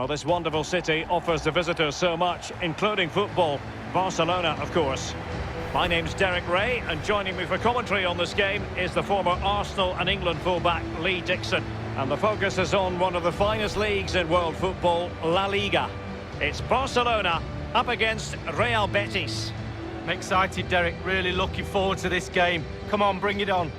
Well, this wonderful city offers the visitors so much, including football. Barcelona, of course. My name's Derek Ray, and joining me for commentary on this game is the former Arsenal and England fullback Lee Dixon. And the focus is on one of the finest leagues in world football, La Liga. It's Barcelona up against Real Betis. I'm excited, Derek. Really looking forward to this game. Come on, bring it on.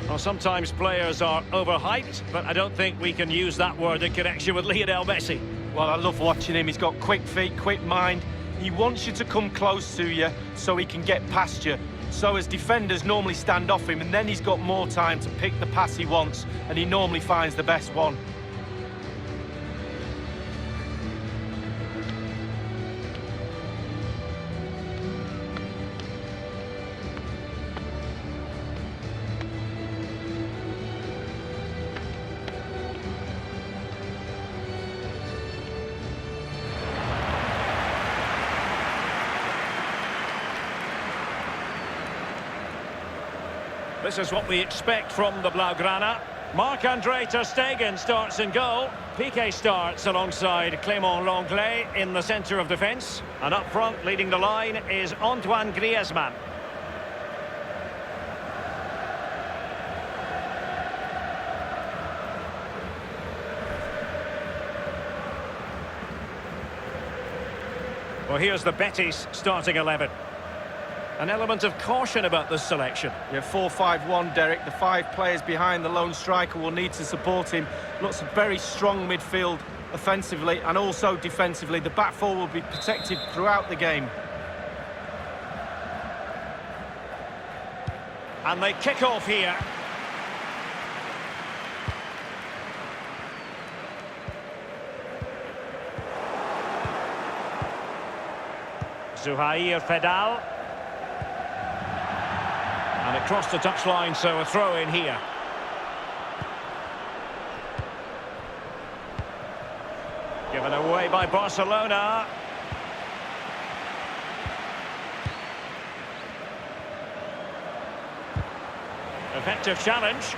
Well, sometimes players are overhyped, but I don't think we can use that word in connection with Lionel Messi. Well, I love watching him. He's got quick feet, quick mind. He wants you to come close to you so he can get past you. So as defenders normally stand off him, and then he's got more time to pick the pass he wants, and he normally finds the best one. This is what we expect from the Blaugrana. Marc-Andre ter Stegen starts in goal. Piqué starts alongside Clément Lenglet in the centre of defence. And up front, leading the line, is Antoine Griezmann. Well, here's the Betis starting 11. An element of caution about this selection. Yeah, 4-5-1, Derek. The 5 players behind the lone striker will need to support him. Lots of very strong midfield offensively and also defensively. The back four will be protected throughout the game. And they kick off here. Zouhair Fedal. And it crossed the touchline, so a throw in here. Given away by Barcelona. Effective challenge.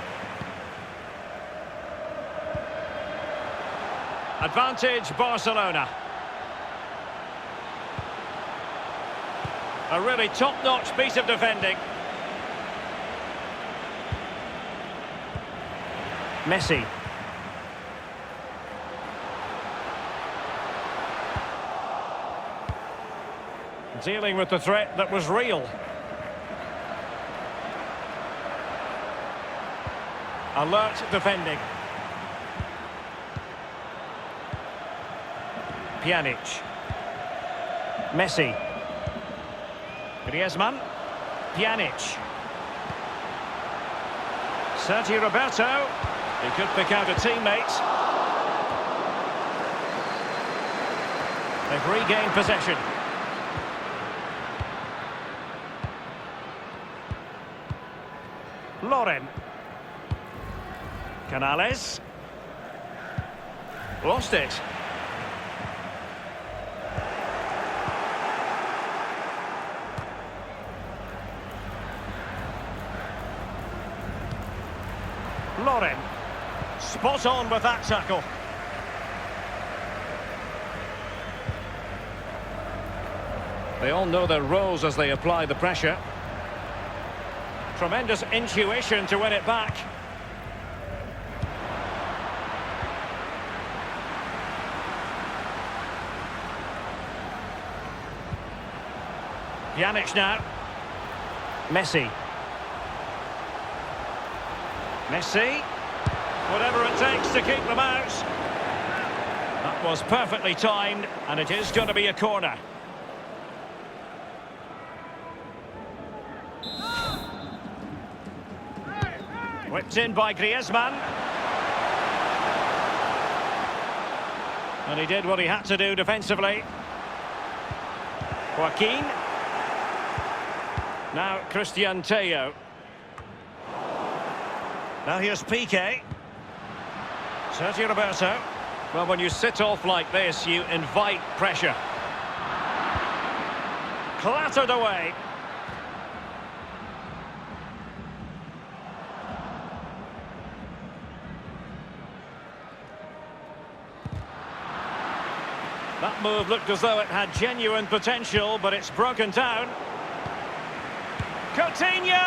Advantage Barcelona. A really top-notch piece of defending. Messi. Dealing with the threat that was real. Alert defending. Pjanic. Messi. Griezmann. Pjanic. Sergio Roberto. He could pick out a teammate. They've regained possession. Loren. Canales. Lost it. Loren. Spot on with that tackle. They all know their roles as they apply the pressure. Tremendous intuition to win it back. Pjanic now. Messi. Messi. Whatever it takes to keep them out. That was perfectly timed, and it is going to be a corner. Whipped in by Griezmann. And he did what he had to do defensively. Joaquin. Now Christian Teo. Now here's Piqué. Sergio Roberto. Well, when you sit off like this, you invite pressure. Clattered away. move looked as though it had genuine potential, but it's broken down. Coutinho!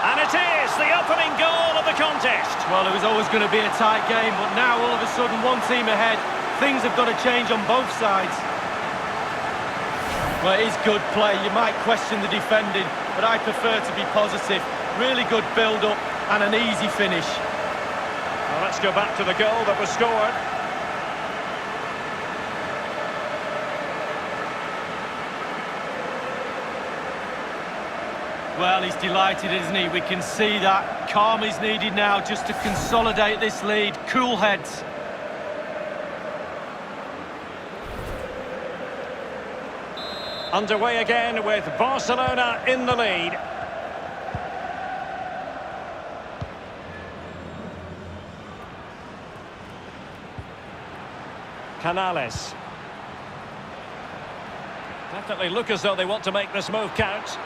And it is the opening goal of the contest. Well, it was always going to be a tight game, but now all of a sudden one team ahead. Things have got to change on both sides. Well, it is good play. You might question the defending, but I prefer to be positive. Really good build-up and an easy finish. Well, let's go back to the goal that was scored. Well, he's delighted, isn't he? We can see that. Calm is needed now just to consolidate this lead. Cool heads. Underway again with Barcelona in the lead. Canales. Definitely look as though they want to make this move count.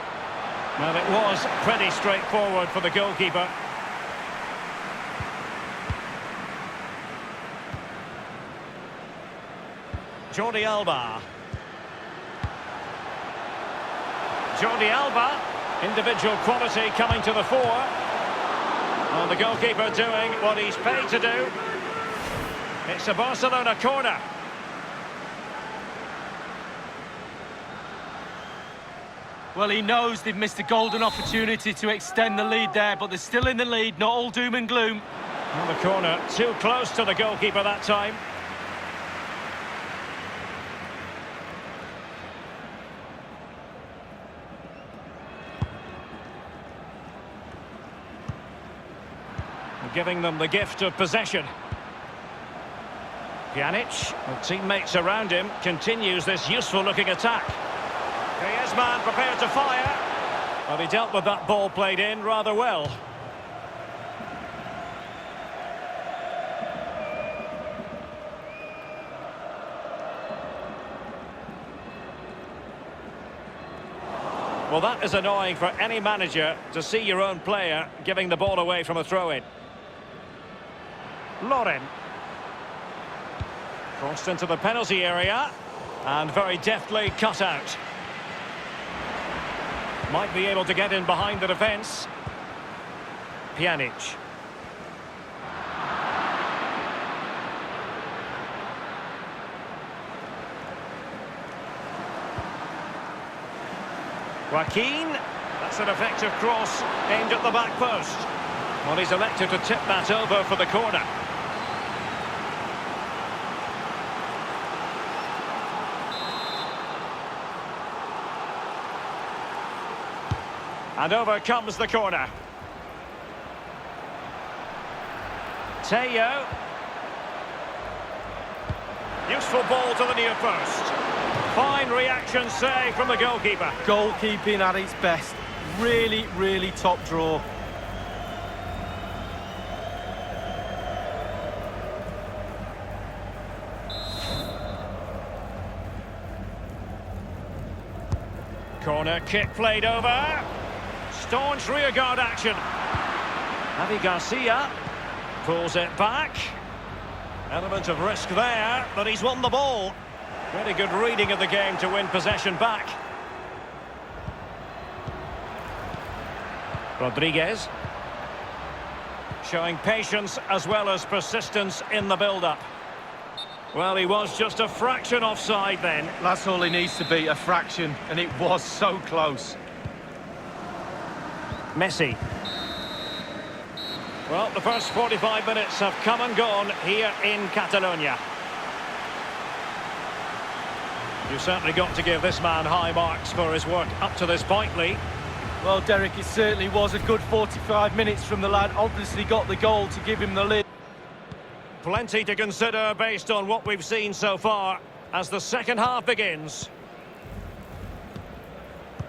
Well, it was pretty straightforward for the goalkeeper. Jordi Alba. Jordi Alba, individual quality coming to the fore. Well, the goalkeeper doing what he's paid to do. It's a Barcelona corner. Well, he knows they've missed a golden opportunity to extend the lead there, but they're still in the lead, not all doom and gloom. Well, the corner too close to the goalkeeper that time. Giving them the gift of possession. Pjanic, with teammates around him, continues this useful-looking attack. Griezmann prepared to fire. Well, he dealt with that ball played in rather well. Well, that is annoying for any manager to see your own player giving the ball away from a throw-in. Loren. Crossed into the penalty area and very deftly cut out. Might be able to get in behind the defence. Pjanic. Joaquin. That's an effective cross aimed at the back post. Well, he's elected to tip that over for the corner. And over comes the corner. Teo. Useful ball to the near post. Fine reaction save from the goalkeeper. Goalkeeping at its best. Really, really top draw. Corner kick played over. Staunch rearguard action. Javi Garcia pulls it back. Element of risk there, but he's won the ball. Very good reading of the game to win possession back. Rodriguez. Showing patience as well as persistence in the build-up. Well, he was just a fraction offside then. That's all he needs to be, a fraction, and it was so close. Messi. Well, the first 45 minutes have come and gone here in Catalonia. You've certainly got to give this man high marks for his work up to this point, Lee. Well, Derek, it certainly was a good 45 minutes from the lad. Obviously got the goal to give him the lead. Plenty to consider based on what we've seen so far as the second half begins.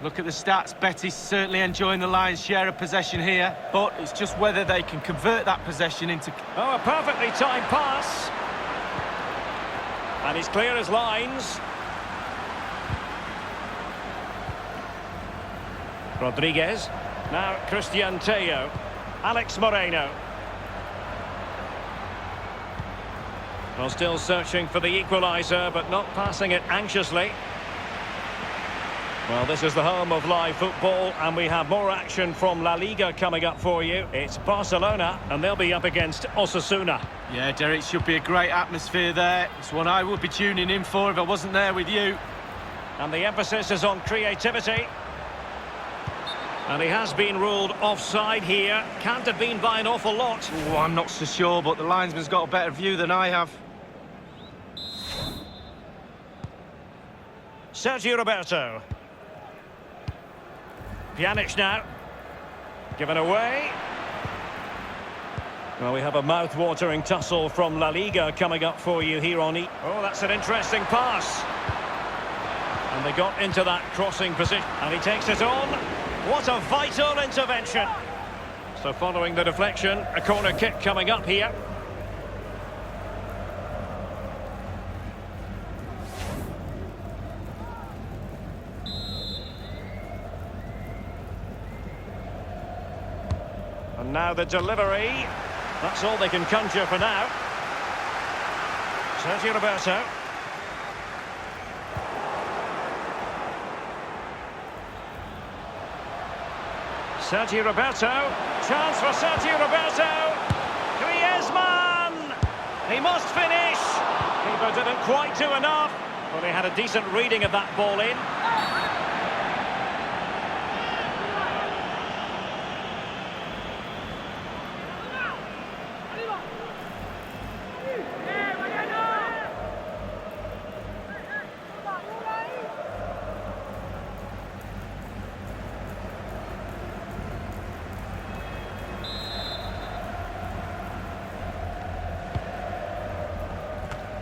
Look at the stats. Betis certainly enjoying the lion's share of possession here, but it's just whether they can convert that possession into... Oh, a perfectly timed pass. And he's clear as lines. Rodriguez. Now Christian Teo. Alex Moreno. Well, still searching for the equaliser, but not passing it anxiously. Well, this is the home of live football, and we have more action from La Liga coming up for you. It's Barcelona, and they'll be up against Osasuna. Yeah, Derek, should be a great atmosphere there. It's one I would be tuning in for if I wasn't there with you. And the emphasis is on creativity. And he has been ruled offside here. Can't have been by an awful lot. Oh, I'm not so sure, but the linesman's got a better view than I have. Sergio Roberto. Pjanic now. Given away. Well, we have a mouth-watering tussle from La Liga coming up for you here on Oh, that's an interesting pass. And they got into that crossing position. And he takes it on. What a vital intervention. So following the deflection, a corner kick coming up here. And now the delivery. That's all they can conjure for now. Sergio Roberto. Sergio Roberto. Chance for Sergio Roberto. Griezmann. He must finish. Keeper didn't quite do enough. Well, he had a decent reading of that ball in.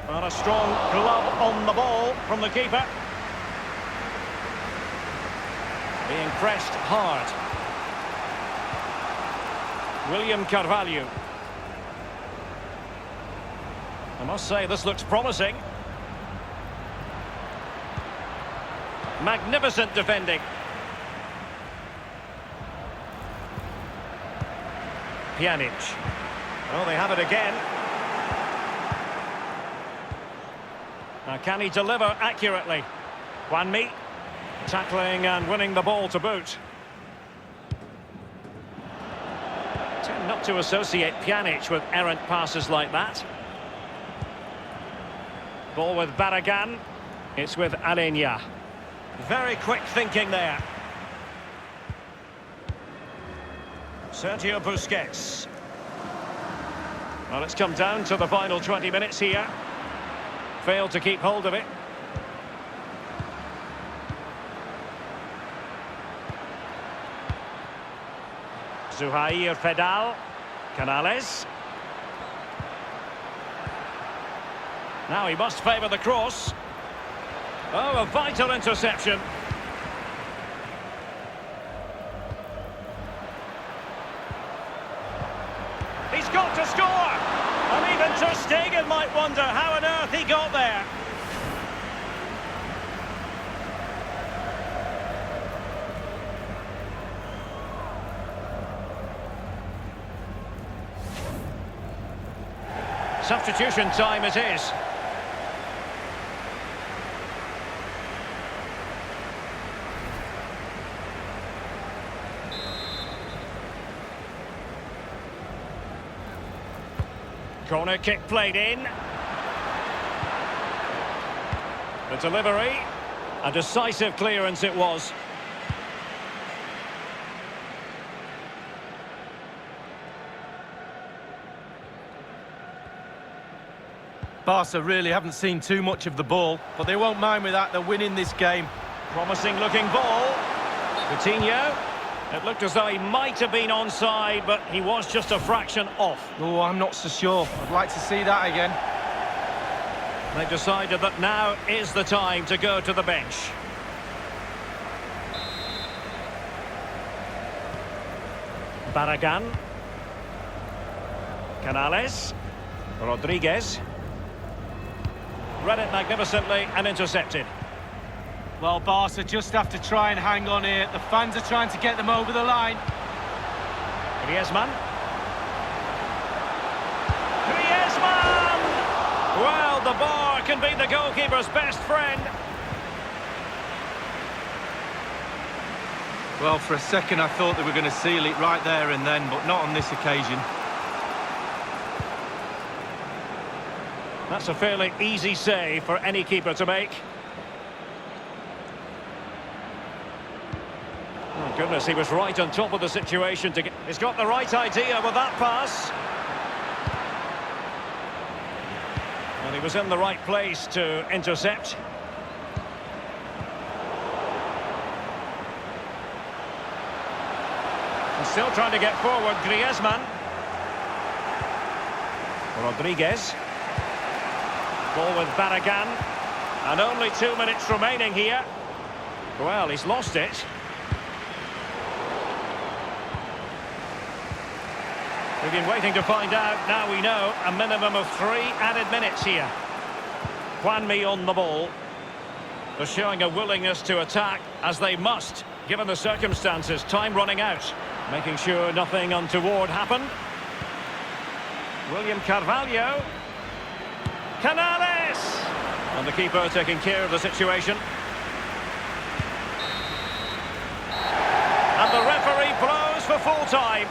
Well, a strong glove on the ball from the keeper. Being pressed hard. William Carvalho. I must say, this looks promising. Magnificent defending. Pjanic. Oh, they have it again. Now, can he deliver accurately? Juanmi tackling and winning the ball to boot. Tend not to associate Pjanic with errant passes like that. Ball with Barragan. It's with lainnya. Very quick thinking there. Sergio Busquets. Well, it's come down to the final 20 minutes here. Failed to keep hold of it. Zuhair Fedal. Canales. Now he must favour the cross. Oh, a vital interception. He's got to score! And even Ter Stegen might wonder how on earth he got there. Substitution time it is. Corner kick played in. The delivery. A decisive clearance it was. Barca really haven't seen too much of the ball, but they won't mind with that. They're winning this game. Promising looking ball. Coutinho. It looked as though he might have been onside, but he was just a fraction off. Oh, I'm not so sure. I'd like to see that again. They've decided that now is the time to go to the bench. Barragan. Canales. Rodriguez. Read it magnificently and intercepted. Well, Barca just have to try and hang on here. The fans are trying to get them over the line. Griezmann. Griezmann! Well, the bar can be the goalkeeper's best friend. Well, for a second I thought they were going to seal it right there and then, but not on this occasion. That's a fairly easy save for any keeper to make. Oh, goodness, he was right on top of the situation to get... He's got the right idea with that pass. And he was in the right place to intercept. He's still trying to get forward, Griezmann. Rodriguez. Ball with Barragan. And only 2 minutes remaining here. Well, he's lost it. We've been waiting to find out. Now we know a minimum of 3 added minutes here. Juanmi on the ball. They're showing a willingness to attack, as they must, given the circumstances. Time running out. Making sure nothing untoward happened. William Carvalho. Canales! And the keeper taking care of the situation. And the referee blows for full time.